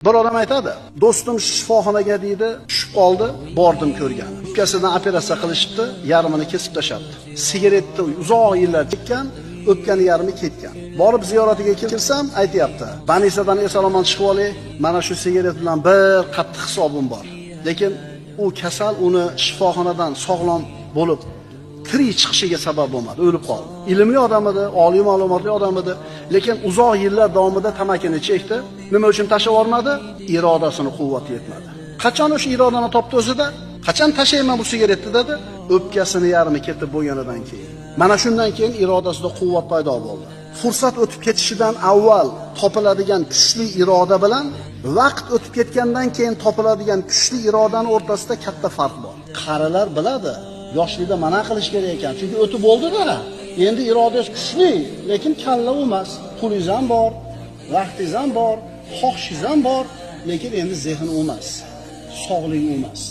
Bir odam aytadi, do'stim shifoxonaga deydi, tushib qoldi, bordim ko'rgan. O'pkasidan operatsiya qilishibdi, yarmini kesib tashabdi. Sigaretni uzoq yillar chekkan, o'pkani yarmi ketgan. Borib ziyoratiga kelsam, aytayapti, "Banisadan eson-omon chiqib olay, mana shu sigaret bilan bir qattiq hisobim bor." Lekin u kasal uni shifoxonadan sog'lom bo'lib tirik chiqishiga sabab bo'lmadi, o'lib qoldi. Ilmli odam edi, oliy ma'lumotli odam edi, lekin uzoq yillar davomida tamakini chekdi. Nima uchun tashlab olmadi? Irodasini quvvati yetmadi. Qachon o'sha irodani topdi o'zida? Qachon tashlayman bu sigaretni dedi? O'pkasini yarmi ketib bo'lganidan keyin. Mana shundan keyin irodasida quvvat paydo bo'ldi. Fursat o'tib ketishidan avval topiladigan kuchli iroda bilan vaqt o'tib ketgandan keyin topiladigan kuchli irodaning o'rtasida katta farq bor. Qarilar biladi, yoshlikda mana qilish kerak ekan, chunki o'tib bo'ldi-da. Endi irodangiz kuchli, lekin kalla emas. Pulingiz ham bor, vaqtingiz ham bor, xohishingiz ham bor, lekin endi zehn emas, sog'lik emas.